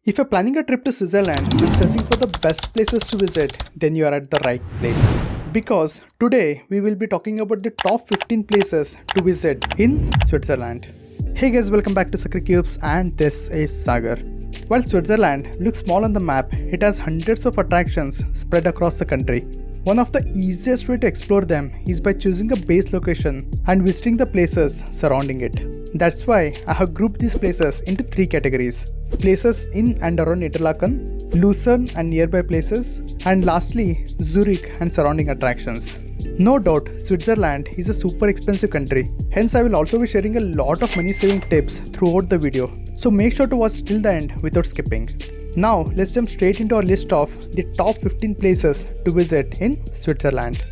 If you're planning a trip to Switzerland and searching for the best places to visit, then you are at the right place. Because today we will be talking about the top 15 places to visit in Switzerland. Hey guys, welcome back to Sakri Cubes and this is Sagar. While Switzerland looks small on the map, it has hundreds of attractions spread across the country. One of the easiest way to explore them is by choosing a base location and visiting the places surrounding it. That's why I have grouped these places into three categories: places in and around Interlaken, Lucerne and nearby places, and lastly Zurich and surrounding attractions. No doubt, Switzerland is a super expensive country, hence I will also be sharing a lot of money saving tips throughout the video, so make sure to watch till the end without skipping. Now let's jump straight into our list of the top 15 places to visit in Switzerland.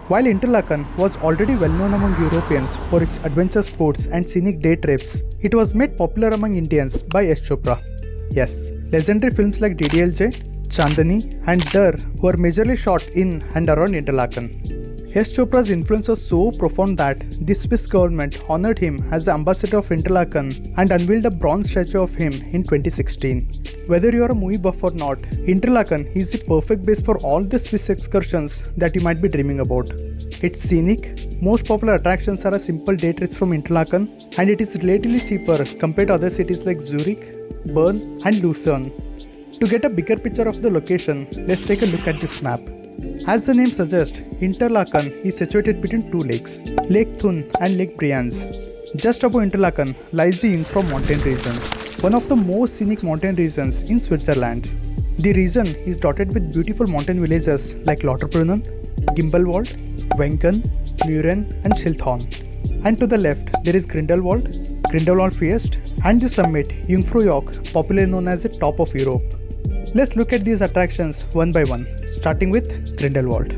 While Interlaken was already well known among Europeans for its adventure sports and scenic day trips, it was made popular among Indians by Yash Chopra. Yes, legendary films like DDLJ, Chandani and Dar were majorly shot in and around Interlaken. Yash Chopra's influence was so profound that the Swiss government honored him as the ambassador of Interlaken and unveiled a bronze statue of him in 2016. Whether you are a movie buff or not, Interlaken is the perfect base for all the Swiss excursions that you might be dreaming about. It's scenic, most popular attractions are a simple day trip from Interlaken, and it is relatively cheaper compared to other cities like Zurich, Bern and Lucerne. To get a bigger picture of the location, let's take a look at this map. As the name suggests, Interlaken is situated between two lakes, Lake Thun and Lake Brienz. Just above Interlaken lies the Jungfrau mountain region, one of the most scenic mountain regions in Switzerland. The region is dotted with beautiful mountain villages like Lauterbrunnen, Gimmelwald, Wengen, Mürren and Schilthorn. And to the left there is Grindelwald First and the summit Jungfraujoch, popularly known as the top of Europe. Let's look at these attractions one by one, starting with Grindelwald.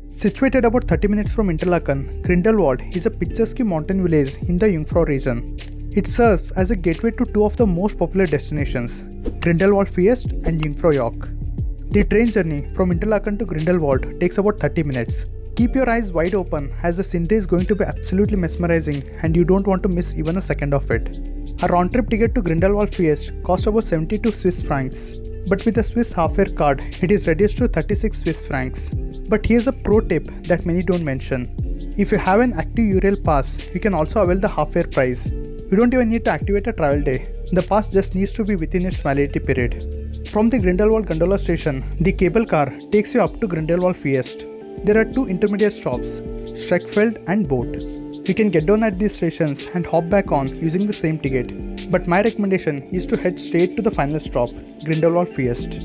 Situated about 30 minutes from Interlaken, Grindelwald is a picturesque mountain village in the Jungfrau region. It serves as a gateway to two of the most popular destinations, Grindelwald First and Jungfraujoch. The train journey from Interlaken to Grindelwald takes about 30 minutes. Keep your eyes wide open as the scenery is going to be absolutely mesmerizing and you don't want to miss even a second of it. A round trip ticket to Grindelwald First costs about 72 Swiss francs, but with a Swiss half-fare card, it is reduced to 36 Swiss francs. But here's a pro tip that many don't mention. If you have an active URL pass, you can also avail the half-fare price. You don't even need to activate a travel day. The pass just needs to be within its validity period. From the Grindelwald gondola station, the cable car takes you up to Grindelwald First. There are two intermediate stops, Streckfeld and Boot. You can get down at these stations and hop back on using the same ticket. But my recommendation is to head straight to the final stop, Grindelwald First.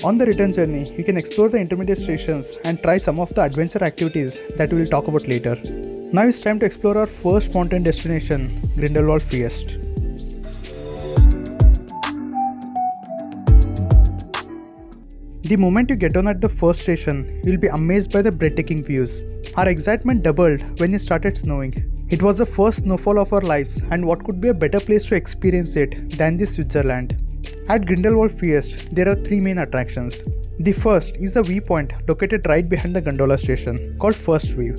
On the return journey, you can explore the intermediate stations and try some of the adventure activities that we will talk about later. Now it's time to explore our first mountain destination, Grindelwald First. The moment you get on at the first station, you'll be amazed by the breathtaking views. Our excitement doubled when it started snowing. It was the first snowfall of our lives, and what could be a better place to experience it than this Switzerland? At Grindelwald First, there are three main attractions. The first is the viewpoint located right behind the gondola station, called First View.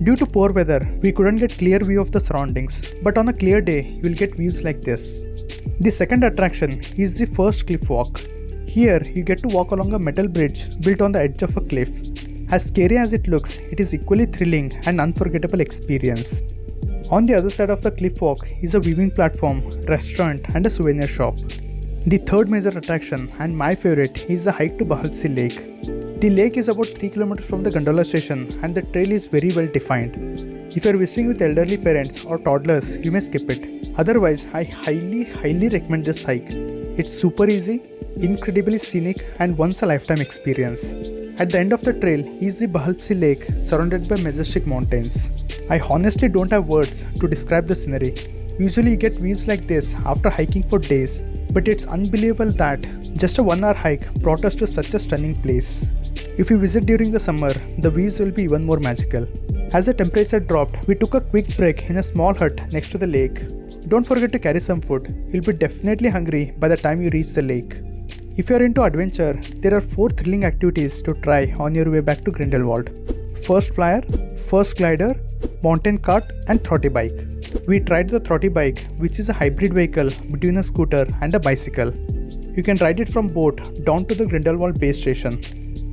Due to poor weather, we couldn't get clear view of the surroundings, but on a clear day, you will get views like this. The second attraction is the First Cliff Walk. Here, you get to walk along a metal bridge built on the edge of a cliff. As scary as it looks, it is equally thrilling and unforgettable experience. On the other side of the cliff walk is a viewing platform, restaurant and a souvenir shop. The third major attraction, and my favorite, is the hike to Bahalpsi Lake. The lake is about 3 km from the gondola station and the trail is very well defined. If you are visiting with elderly parents or toddlers, you may skip it. Otherwise, I highly recommend this hike. It's super easy, incredibly scenic and once a lifetime experience. At the end of the trail is the Bahalpsi Lake, surrounded by majestic mountains. I honestly don't have words to describe the scenery. Usually you get views like this after hiking for days, but it's unbelievable that just a 1 hour hike brought us to such a stunning place. If you visit during the summer, the views will be even more magical. As the temperature dropped, we took a quick break in a small hut next to the lake. Don't forget to carry some food. You'll be definitely hungry by the time you reach the lake. If you are into adventure, there are 4 thrilling activities to try on your way back to Grindelwald. first flyer, first glider, mountain cart and throtty bike. We tried the throtty bike, which is a hybrid vehicle between a scooter and a bicycle. You can ride it from boat down to the Grindelwald base station.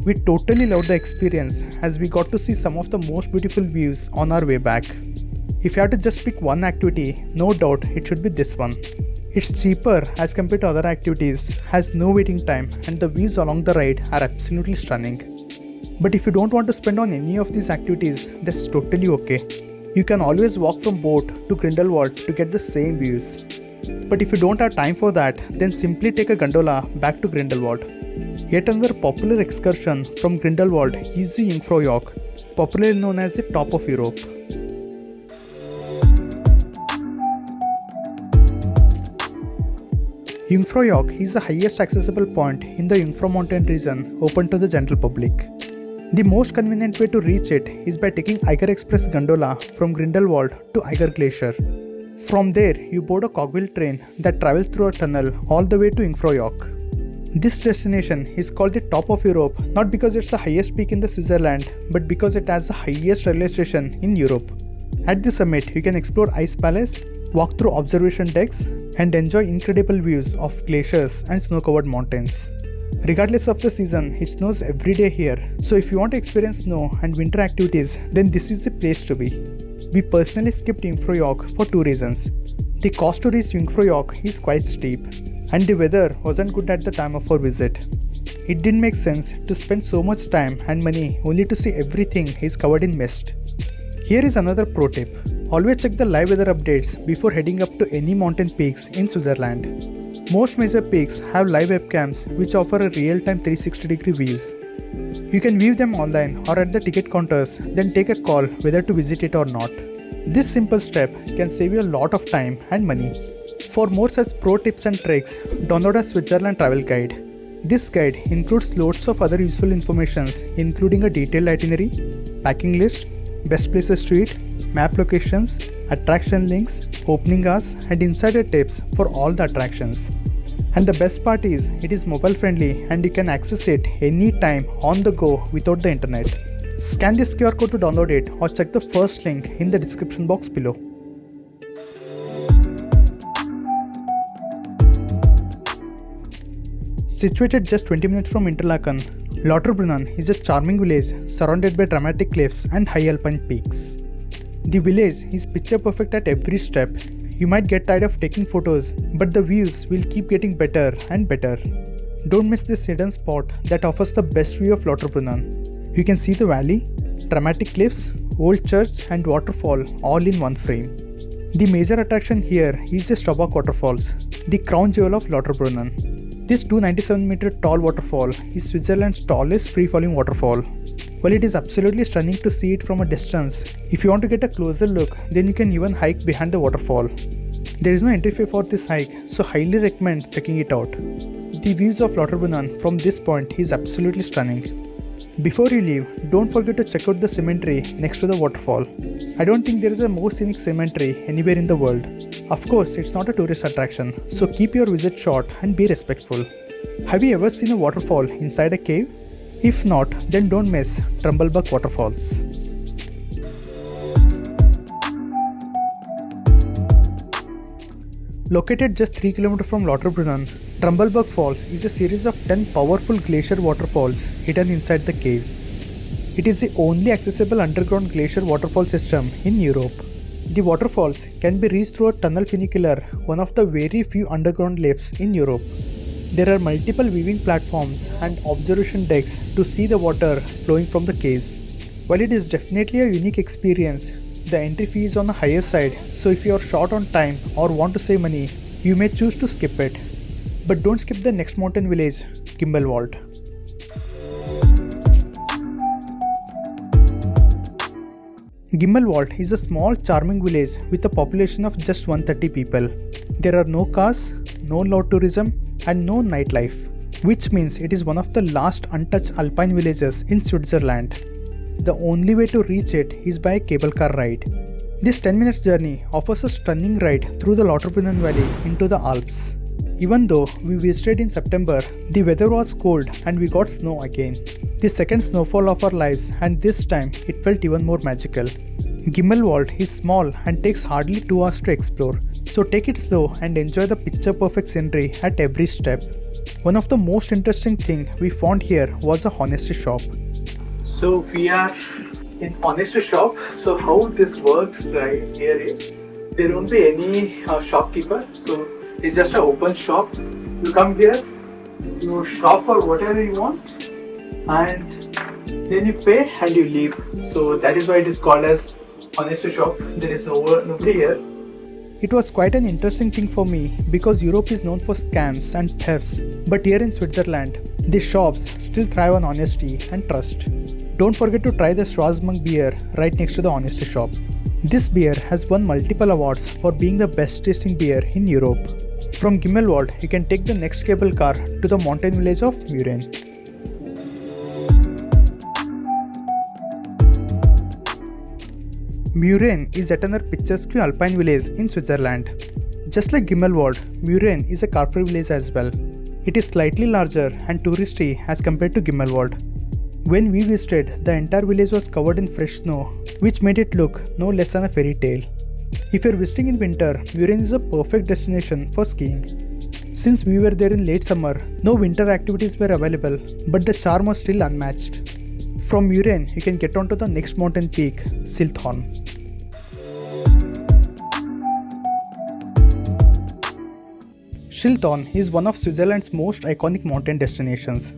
We totally loved the experience as we got to see some of the most beautiful views on our way back. If you had to just pick one activity, no doubt it should be this one. It's cheaper as compared to other activities, has no waiting time and the views along the ride are absolutely stunning. But if you don't want to spend on any of these activities, that's totally okay. You can always walk from boat to Grindelwald to get the same views. But if you don't have time for that, then simply take a gondola back to Grindelwald. Yet another popular excursion from Grindelwald is the Jungfraujoch, popularly known as the top of Europe. Jungfraujoch is the highest accessible point in the Jungfrau mountain region open to the general public. The most convenient way to reach it is by taking Eiger Express gondola from Grindelwald to Eiger Glacier. From there, you board a cogwheel train that travels through a tunnel all the way to Jungfraujoch. This destination is called the top of Europe not because it's the highest peak in the Switzerland, but because it has the highest railway station in Europe. At the summit, you can explore Ice Palace, walk through observation decks, and enjoy incredible views of glaciers and snow-covered mountains. Regardless of the season, it snows every day here, so if you want to experience snow and winter activities, then this is the place to be. We personally skipped Jungfraujoch for two reasons. The cost to reach Jungfraujoch is quite steep, and the weather wasn't good at the time of our visit. It didn't make sense to spend so much time and money only to see everything is covered in mist. Here is another pro tip. Always check the live weather updates before heading up to any mountain peaks in Switzerland. Most major peaks have live webcams which offer a real-time 360-degree views. You can view them online or at the ticket counters, then take a call whether to visit it or not. This simple step can save you a lot of time and money. For more such pro tips and tricks, download a Switzerland travel guide. This guide includes loads of other useful information including a detailed itinerary, packing list, best places to eat, map locations, attraction links, opening hours and insider tips for all the attractions. And the best part is, it is mobile friendly and you can access it anytime on the go without the internet. Scan this QR code to download it or check the first link in the description box below. Situated just 20 minutes from Interlaken, Lauterbrunnen is a charming village surrounded by dramatic cliffs and high alpine peaks. The village is picture perfect at every step. You might get tired of taking photos, but the views will keep getting better and better. Don't miss this hidden spot that offers the best view of Lauterbrunnen. You can see the valley, dramatic cliffs, old church and waterfall all in one frame. The major attraction here is the Trümmelbach Waterfalls, the crown jewel of Lauterbrunnen. This 297-meter tall waterfall is Switzerland's tallest free-falling waterfall. While it is absolutely stunning to see it from a distance, if you want to get a closer look, then you can even hike behind the waterfall. There is no entry fee for this hike, so highly recommend checking it out. The views of Lauterbrunnen from this point is absolutely stunning. Before you leave, don't forget to check out the cemetery next to the waterfall. I don't think there is a more scenic cemetery anywhere in the world. Of course, it's not a tourist attraction, so keep your visit short and be respectful. Have you ever seen a waterfall inside a cave? If not, then don't miss Trümmelbach Waterfalls. Located just 3 km from Lauterbrunnen, Trümmelbach Falls is a series of 10 powerful glacier waterfalls hidden inside the caves. It is the only accessible underground glacier waterfall system in Europe. The waterfalls can be reached through a tunnel funicular, one of the very few underground lifts in Europe. There are multiple viewing platforms and observation decks to see the water flowing from the caves. While it is definitely a unique experience, the entry fee is on the higher side, so if you are short on time or want to save money, you may choose to skip it. But don't skip the next mountain village, Gimmelwald. Gimmelwald is a small charming village with a population of just 130 people. There are no cars, no loud tourism and no nightlife, which means it is one of the last untouched alpine villages in Switzerland. The only way to reach it is by a cable car ride. This 10 minutes journey offers a stunning ride through the Lauterbrunnen Valley into the Alps. Even though we visited in September, the weather was cold and we got snow again. The second snowfall of our lives, and this time it felt even more magical. Gimmelwald is small and takes hardly 2 hours to explore, so take it slow and enjoy the picture perfect scenery at every step. One of the most interesting things we found here was a honesty shop. So we are in honesty shop. So how this works right here is, there won't be any shopkeeper, so it's just an open shop. You come here, you shop for whatever you want, and then you pay and you leave. So that is why it is called as honesty shop. There is nobody here. It was quite an interesting thing for me because Europe is known for scams and thefts, but here in Switzerland, the shops still thrive on honesty and trust. Don't forget to try the Schwarzmunk beer right next to the honesty shop. This beer has won multiple awards for being the best tasting beer in Europe. From Gimmelwald, you can take the next cable car to the mountain village of Mürren. Mürren is yet another picturesque alpine village in Switzerland. Just like Gimmelwald, Mürren is a car-free village as well. It is slightly larger and touristy as compared to Gimmelwald. When we visited, the entire village was covered in fresh snow, which made it look no less than a fairy tale. If you are visiting in winter, Mürren is a perfect destination for skiing. Since we were there in late summer, no winter activities were available, but the charm was still unmatched. From Mürren, you can get onto the next mountain peak, Schilthorn. Schilthorn is one of Switzerland's most iconic mountain destinations.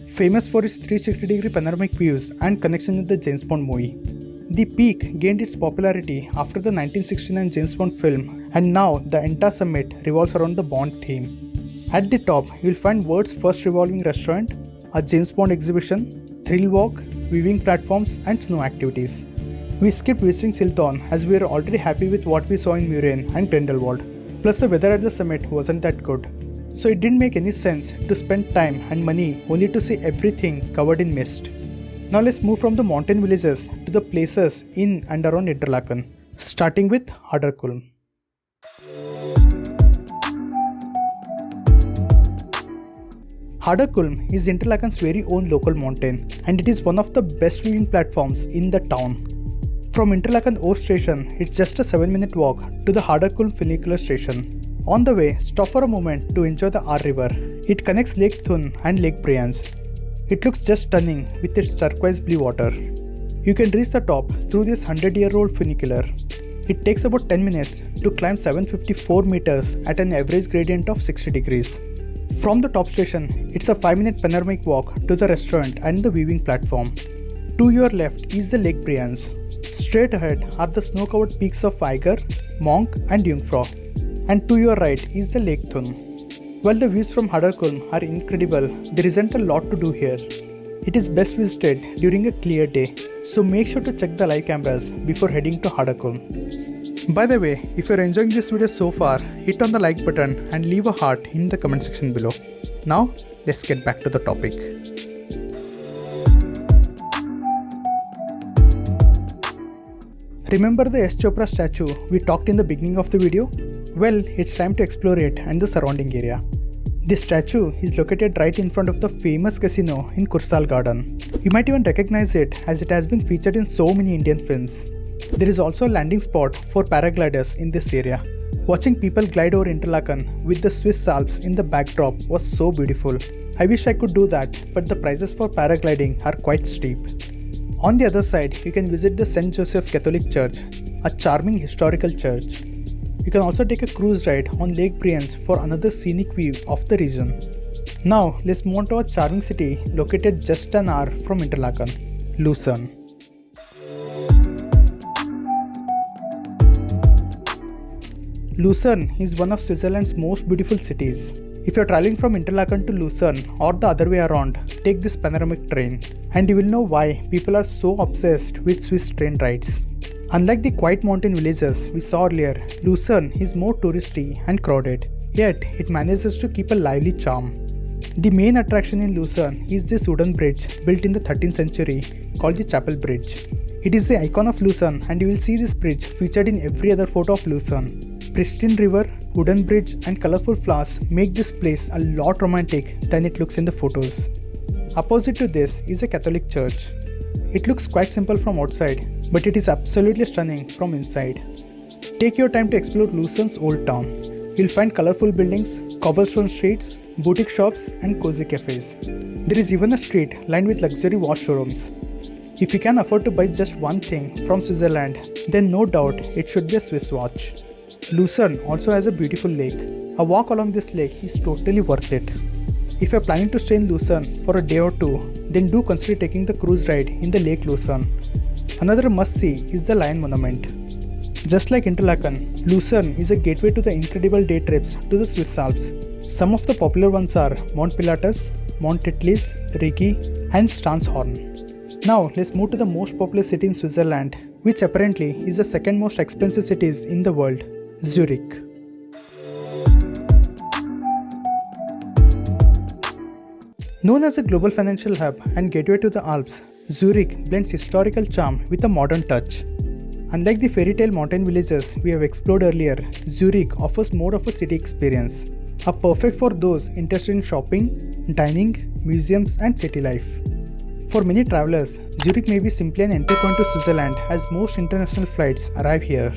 Famous for its 360-degree panoramic views and connection with the James Bond movie. The peak gained its popularity after the 1969 James Bond film, and now the entire summit revolves around the Bond theme. At the top, you will find world's first revolving restaurant, a James Bond exhibition, thrill walk, viewing platforms, and snow activities. We skipped visiting Schilthorn as we were already happy with what we saw in Mürren and Grindelwald. Plus the weather at the summit wasn't that good. So it didn't make any sense to spend time and money only to see everything covered in mist. Now let's move from the mountain villages to the places in and around Interlaken, starting with Kulm. Kulm is Interlaken's very own local mountain, and it is one of the best viewing platforms in the town. From Interlaken Old Station, it's just a 7-minute walk to the Kulm funicular station. On the way, stop for a moment to enjoy the Aar river. It connects Lake Thun and Lake Brienz. It looks just stunning with its turquoise blue water. You can reach the top through this 100-year-old funicular. It takes about 10 minutes to climb 754 meters at an average gradient of 60 degrees. From the top station, it's a 5-minute panoramic walk to the restaurant and the viewing platform. To your left is the Lake Brienz. Straight ahead are the snow-covered peaks of Eiger, Monk and Jungfrau. And to your right is the Lake Thun. While the views from Kulm are incredible, there isn't a lot to do here. It is best visited during a clear day, so make sure to check the live cameras before heading to Kulm. By the way, if you're enjoying this video so far, hit on the like button and leave a heart in the comment section below. Now, let's get back to the topic. Remember the S. Chopra statue we talked in the beginning of the video? Well, it's time to explore it and the surrounding area. This statue is located right in front of the famous casino in Kursaal Garden. You might even recognize it as it has been featured in so many Indian films. There is also a landing spot for paragliders in this area. Watching people glide over Interlaken with the Swiss Alps in the backdrop was so beautiful. I wish I could do that, but the prices for paragliding are quite steep. On the other side, you can visit the St. Joseph Catholic Church, a charming historical church. You can also take a cruise ride on Lake Brienz for another scenic view of the region. Now, let's move on to a charming city located just an hour from Interlaken, Lucerne. Lucerne is one of Switzerland's most beautiful cities. If you are traveling from Interlaken to Lucerne or the other way around, take this panoramic train, and you will know why people are so obsessed with Swiss train rides. Unlike the quiet mountain villages we saw earlier, Lucerne is more touristy and crowded, yet it manages to keep a lively charm. The main attraction in Lucerne is this wooden bridge built in the 13th century called the Chapel Bridge. It is the icon of Lucerne, and you will see this bridge featured in every other photo of Lucerne. Pristine river, wooden bridge and colorful flowers make this place a lot romantic than it looks in the photos. Opposite to this is a Catholic church. It looks quite simple from outside, but it is absolutely stunning from inside. Take your time to explore Lucerne's old town. You'll find colorful buildings, cobblestone streets, boutique shops and cozy cafes. There is even a street lined with luxury watch showrooms. If you can afford to buy just one thing from Switzerland, then no doubt it should be a Swiss watch. Lucerne also has a beautiful lake. A walk along this lake is totally worth it. If you are planning to stay in Lucerne for a day or two, then do consider taking the cruise ride in the Lake Lucerne. Another must-see is the Lion Monument. Just like Interlaken, Lucerne is a gateway to the incredible day trips to the Swiss Alps. Some of the popular ones are Mount Pilatus, Mount Titlis, Rigi, and Schilthorn. Now let's move to the most popular city in Switzerland, which apparently is the second most expensive cities in the world, Zurich. Known as a global financial hub and gateway to the Alps, Zurich blends historical charm with a modern touch. Unlike the fairy tale mountain villages we have explored earlier, Zurich offers more of a city experience, perfect for those interested in shopping, dining, museums and city life. For many travelers, Zurich may be simply an entry point to Switzerland as most international flights arrive here.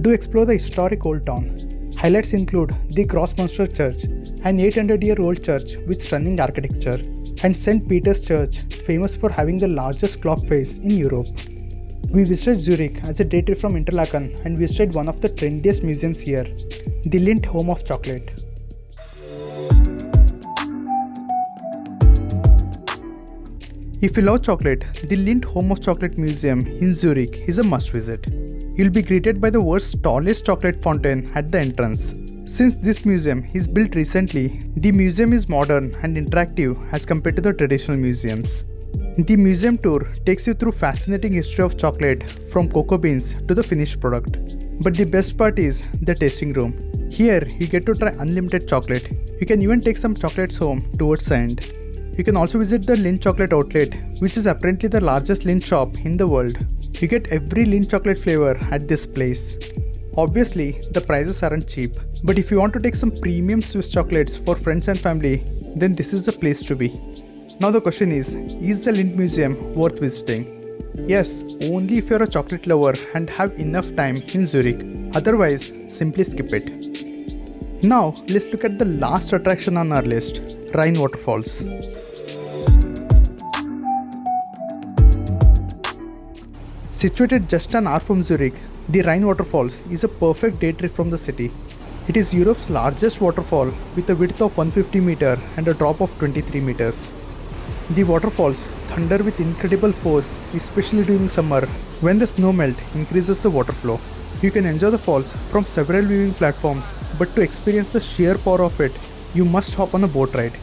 Do explore the historic old town. Highlights include the Grossmünster Church, an 800-year-old church with stunning architecture, and St. Peter's Church, famous for having the largest clock face in Europe. We visited Zurich as a day trip from Interlaken and visited one of the trendiest museums here, the Lindt Home of Chocolate. If you love chocolate, the Lindt Home of Chocolate Museum in Zurich is a must visit. You'll be greeted by the world's tallest chocolate fountain at the entrance. Since this museum is built recently, the museum is modern and interactive as compared to the traditional museums. The museum tour takes you through fascinating history of chocolate from cocoa beans to the finished product. But the best part is the tasting room. Here you get to try unlimited chocolate. You can even take some chocolates home towards the end. You can also visit the Lindt chocolate outlet, which is apparently the largest Lindt shop in the world. You get every Lindt chocolate flavor at this place. Obviously, the prices aren't cheap, but if you want to take some premium Swiss chocolates for friends and family, then this is the place to be. Now the question is the Lindt Museum worth visiting? Yes, only if you're a chocolate lover and have enough time in Zurich. Otherwise, simply skip it. Now, let's look at the last attraction on our list, Rhein Waterfalls. Situated just an hour from Zurich, the Rhein Waterfalls is a perfect day trip from the city. It is Europe's largest waterfall with a width of 150 meters and a drop of 23 meters. The waterfalls thunder with incredible force, especially during summer when the snow melt increases the water flow. You can enjoy the falls from several viewing platforms, but to experience the sheer power of it, you must hop on a boat ride.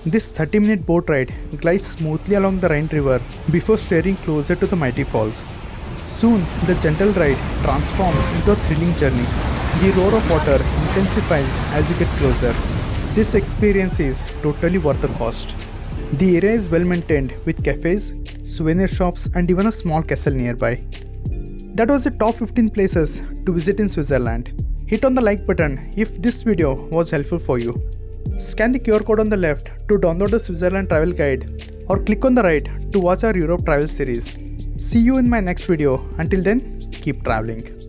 This 30-minute boat ride glides smoothly along the Rhine River before steering closer to the mighty falls. Soon, the gentle ride transforms into a thrilling journey. The roar of water intensifies as you get closer. This experience is totally worth the cost. The area is well maintained with cafes, souvenir shops and even a small castle nearby. That was the top 15 places to visit in Switzerland. Hit on the like button if this video was helpful for you. Scan the QR code on the left to download the Switzerland travel guide or click on the right to watch our Europe travel series. See you in my next video. Until then, keep traveling.